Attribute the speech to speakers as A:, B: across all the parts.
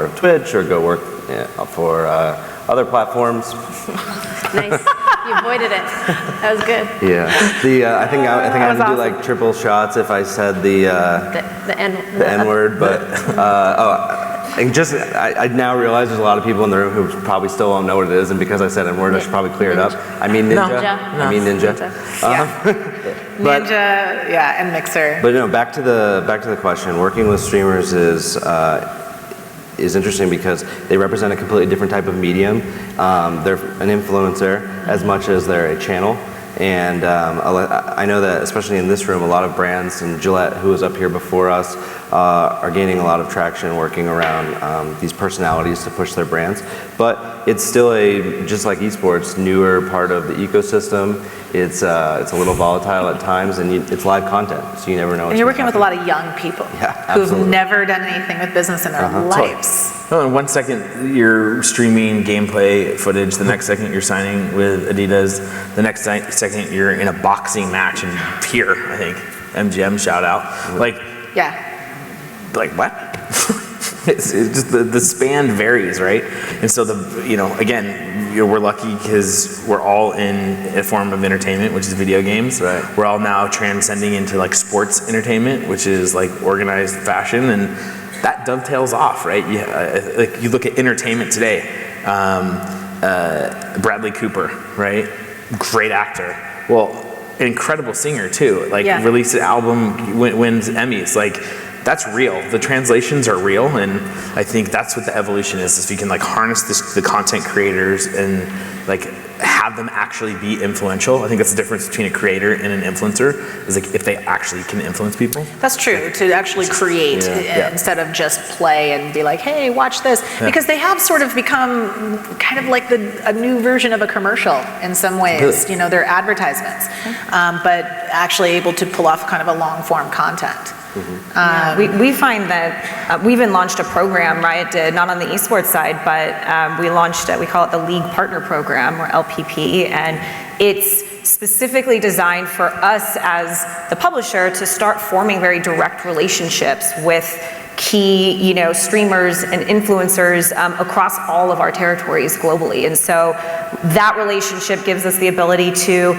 A: part of Twitch or go work for other platforms.
B: Nice. You avoided it. That was good.
A: Yeah. I think I would do like triple shots if I said the N word, but I now realize there's a lot of people in the room who probably still don't know what it is, and because I said N word, I should probably clear it up. I mean ninja.
B: No.
A: I mean ninja.
C: Ninja, yeah, and Mixer.
A: But no, back to the question. Working with streamers is interesting because they represent a completely different type of medium. They're an influencer as much as they're a channel. And I know that especially in this room, a lot of brands, and Gillette, who was up here before us, are gaining a lot of traction working around these personalities to push their brands. But it's still just like esports, newer part of the ecosystem. It's a little volatile at times, and it's live content, so you never know.
C: And you're working with a lot of young people who've never done anything with business in their lives.
D: Oh, in 1 second you're streaming gameplay footage, the next second you're signing with Adidas, the next second you're in a boxing match in Pier, I think. MGM shout out. Like what? It's just the span varies, right? And so we're lucky because we're all in a form of entertainment, which is video games. Right. We're all now transcending into like sports entertainment, which is like organized fashion, and that dovetails off, right? Like you look at entertainment today, Bradley Cooper, right? Great actor. Well, incredible singer too. Like released an album, wins Emmys. Like that's real. The translations are real, and I think that's what the evolution is. If you can like harness the content creators and like have them actually be influential. I think that's the difference between a creator and an influencer, is like if they actually can influence people.
C: That's true, to actually create instead of just play and be like, hey, watch this. Because they have sort of become kind of like a new version of a commercial in some ways. You know, they're advertisements, but actually able to pull off kind of a long form content.
E: We find that we even launched a program, right? Not on the esports side, but we launched we call it the League Partner Program, or LPP, and it's specifically designed for us as the publisher to start forming very direct relationships with key, streamers and influencers across all of our territories globally. And so that relationship gives us the ability to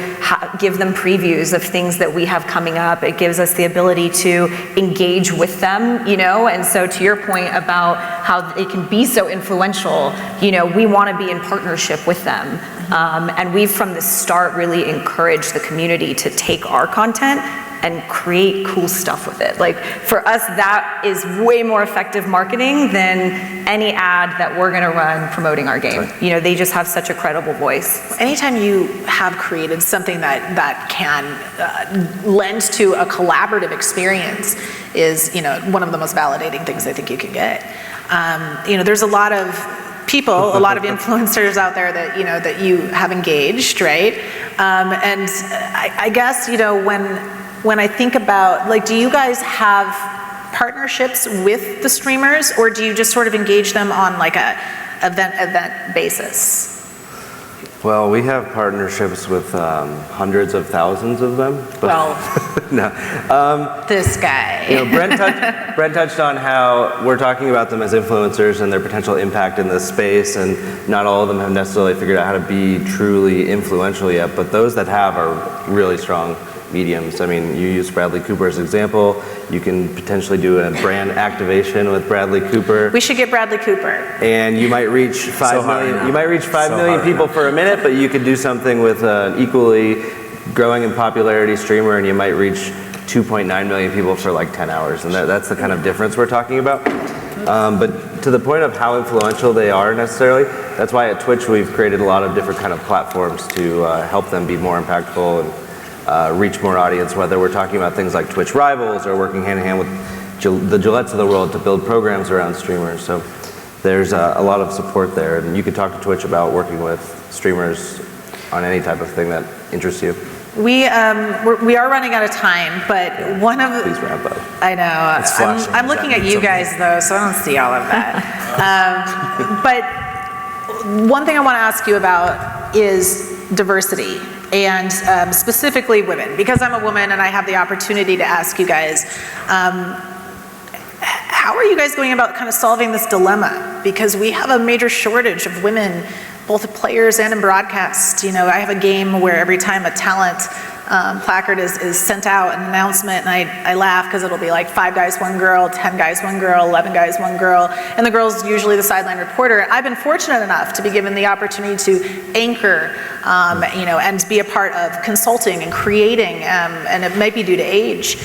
E: give them previews of things that we have coming up. It gives us the ability to engage with them, and so to your point about how they can be so influential, we want to be in partnership with them. And we've from the start really encouraged the community to take our content and create cool stuff with it. Like for us, that is way more effective marketing than any ad that we're gonna run promoting our game. They just have such a credible voice.
C: Anytime you have created something that can lend to a collaborative experience is, one of the most validating things I think you can get. There's a lot of people, a lot of influencers out there that you have engaged, right? And I guess, when I think about, like, do you guys have partnerships with the streamers, or do you just sort of engage them on like a event basis?
A: Well, we have partnerships with hundreds of thousands of them. But no.
C: This guy.
A: Brent touched on how we're talking about them as influencers and their potential impact in this space, and not all of them have necessarily figured out how to be truly influential yet, but those that have are really strong mediums. I mean, you use Bradley Cooper as an example. You can potentially do a brand activation with Bradley Cooper.
C: We should get Bradley Cooper.
A: And you might reach 5 million. You might reach 5 million people for a minute, but you could do something with an equally growing in popularity streamer, and you might reach 2.9 million people for like 10 hours. And that's the kind of difference we're talking about. But to the point of how influential they are necessarily, that's why at Twitch we've created a lot of different kind of platforms to help them be more impactful and reach more audience, whether we're talking about things like Twitch Rivals or working hand in hand with the Gillettes of the world to build programs around streamers. So there's a lot of support there, and you can talk to Twitch about working with streamers on any type of thing that interests you.
C: We are running out of time, but one of
A: Please wrap up.
C: I know. I'm looking at you guys though, so I don't see all of that. But one thing I want to ask you about is diversity, and specifically women, because I'm a woman and I have the opportunity to ask you guys, how are you guys going about kind of solving this dilemma? Because we have a major shortage of women, both players and in broadcast. You know, I have a game where every time a talent placard is sent out, an announcement, and I laugh because it'll be like 5 guys, 1 girl, 10 guys, 1 girl, 11 guys, 1 girl, and the girl's usually the sideline reporter. I've been fortunate enough to be given the opportunity to anchor, you know, and be a part of consulting and creating, and it might be due to age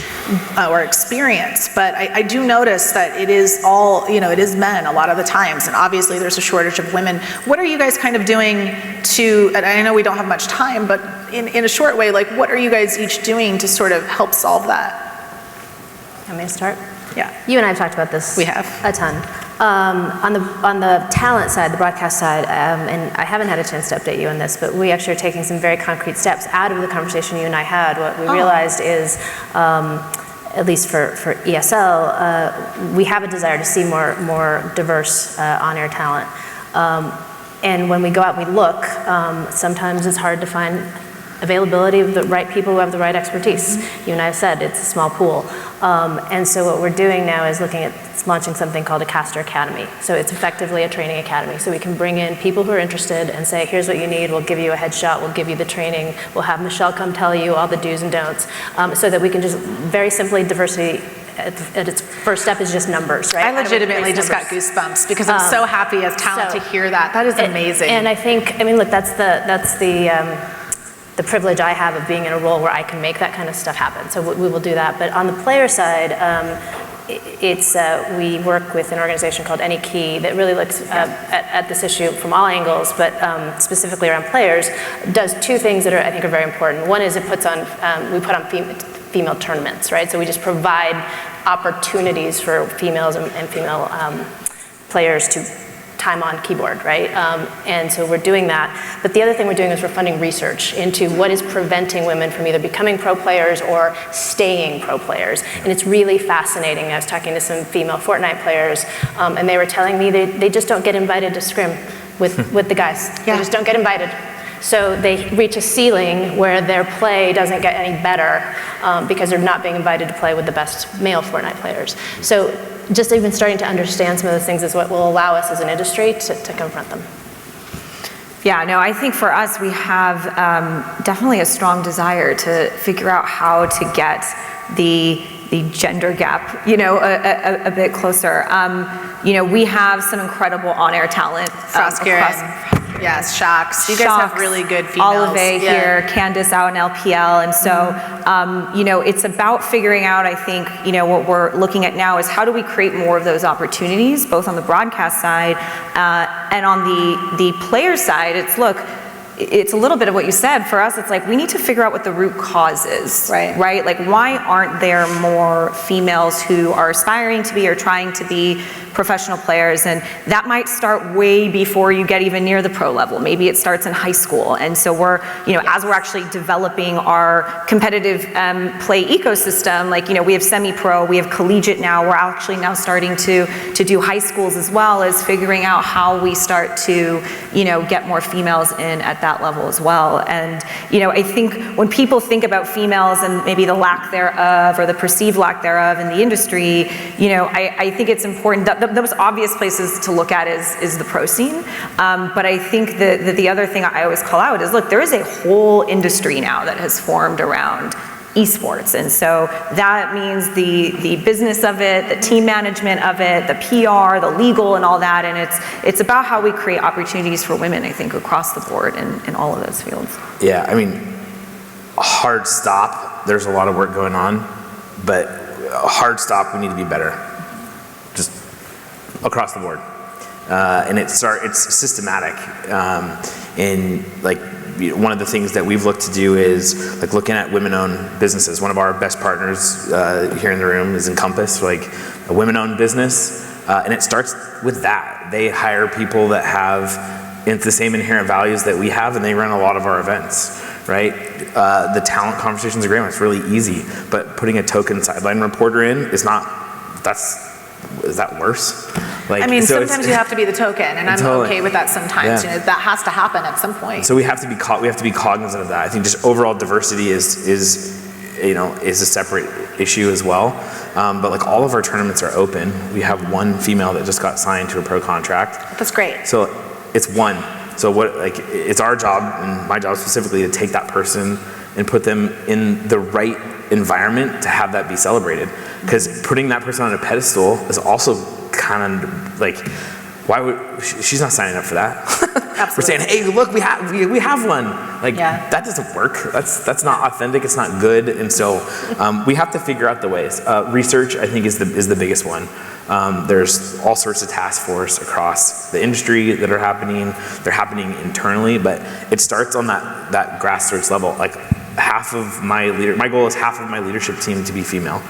C: or experience, but I do notice that it is all, you know, it is men a lot of the times, and obviously there's a shortage of women. What are you guys kind of doing to, and I know we don't have much time, but in a short way, like what are you guys each doing to sort of help solve that?
B: Want me to start?
C: Yeah.
B: You and I have talked about this.
C: We have.
B: A ton. On the talent side, the broadcast side, and I haven't had a chance to update you on this, but we actually are taking some very concrete steps out of the conversation you and I had. What we realized is, at least for ESL, we have a desire to see more diverse on-air talent. And when we go out and we look, sometimes it's hard to find availability of the right people who have the right expertise. You and I have said it's a small pool. And so what we're doing now is looking at launching something called a Caster Academy. So it's effectively a training academy. So we can bring in people who are interested and say, here's what you need, we'll give you a headshot, we'll give you the training, we'll have Michelle come tell you all the do's and don'ts, so that we can just very simply diversity at its first step is just numbers, right?
C: I legitimately just got goosebumps because I'm so happy as talent to hear that. That is amazing.
B: And I think, I mean, look, that's the privilege I have of being in a role where I can make that kind of stuff happen. So we will do that. But on the player side, we work with an organization called Any Key that really looks at this issue from all angles, but specifically around players, does 2 things that I think are very important. One is it puts on, we put on female tournaments, right? So we just provide opportunities for females and female players to time on keyboard, right? And so we're doing that. But the other thing we're doing is we're funding research into what is preventing women from either becoming pro players or staying pro players. And it's really fascinating. I was talking to some female Fortnite players, and they were telling me they just don't get invited to scrim with the guys. They just don't get invited. So they reach a ceiling where their play doesn't get any better because they're not being invited to play with the best male Fortnite players. So just even starting to understand some of those things is what will allow us as an industry to confront them.
E: Yeah, no, I think for us, we have definitely a strong desire to figure out how to get the gender gap, you know, a bit closer. You know, we have some incredible on-air talent.
C: Yes, Shocks. You guys have really good females.
E: Olive here, Candice out in LPL. And so, you know, it's about figuring out, I think, you know, what we're looking at now is how do we create more of those opportunities, both on the broadcast side and on the player side. It's a little bit of what you said. For us, it's like we need to figure out what the root cause is, right? Like, why aren't there more females who are aspiring to be or trying to be professional players? And that might start way before you get even near the pro level. Maybe it starts in high school. And so we're, you know, as we're actually developing our competitive play ecosystem, like, you know, we have semi-pro, we have collegiate now. We're actually now starting to do high schools as well as figuring out how we start to, you know, get more females in at that level as well. And, you know, I think when people think about females and maybe the lack thereof or the perceived lack thereof in the industry, you know, I think it's important that the most obvious places to look at is the pro scene. But I think that the other thing I always call out is, look, there is a whole industry now that has formed around esports. And so that means the business of it, the team management of it, the PR, the legal and all that. And it's about how we create opportunities for women, I think, across the board in all of those fields.
D: Yeah, I mean, hard stop, there's a lot of work going on, but a hard stop, we need to be better. Just across the board. And it's systematic. In like, one of the things that we've looked to do is like looking at women-owned businesses. One of our best partners here in the room is Encompass, like a women-owned business, and it starts with that. They hire people that have the same inherent values that we have, and they run a lot of our events, right? The talent conversations are great one. It's really easy, but putting a token sideline reporter in is not. Is that worse? Like,
C: I mean,
D: so
C: sometimes you have to be the token, and I'm
D: totally
C: okay with that sometimes.
D: Yeah.
C: You know, that has to happen at some point.
D: So we have to be cognizant of that. I think just overall diversity is is a separate issue as well. But like all of our tournaments are open. We have one female that just got signed to a pro contract.
C: That's great.
D: So it's one. So it's our job, and my job specifically, to take that person and put them in the right environment to have that be celebrated. Because putting that person on a pedestal is also kind of like, why would, she's not signing up for that. We're saying, hey, look, we have one. Like, that doesn't work. That's not authentic, it's not good. And so we have to figure out the ways. Research, I think, is the biggest one. There's all sorts of task force across the industry that are happening. They're happening internally, but it starts on that grassroots level. Like my goal is half of my leadership team to be female.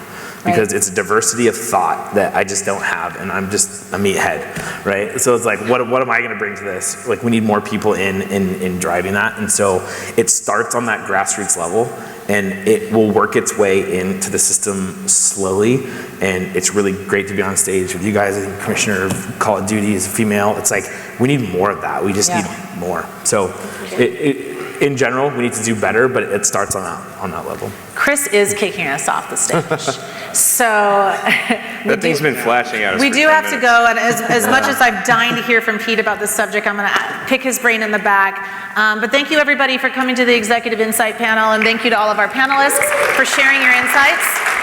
D: Because it's a diversity of thought that I just don't have, and I'm just a meathead, right? So it's like, what am I gonna bring to this? Like, we need more people in driving that, and so it starts on that grassroots level, and it will work its way into the system slowly, and it's really great to be on stage with you guys. I think Commissioner of Call of Duty is female. It's like, we need more of that. We just need more. So in general, we need to do better, but it starts on that level.
C: Chris is kicking us off the stage. So
A: that thing's been flashing at us.
C: We do have to go, and as much as I'm dying to hear from Pete about this subject, I'm going to pick his brain in the back. But thank you, everybody, for coming to the Executive Insight Panel, and thank you to all of our panelists for sharing your insights.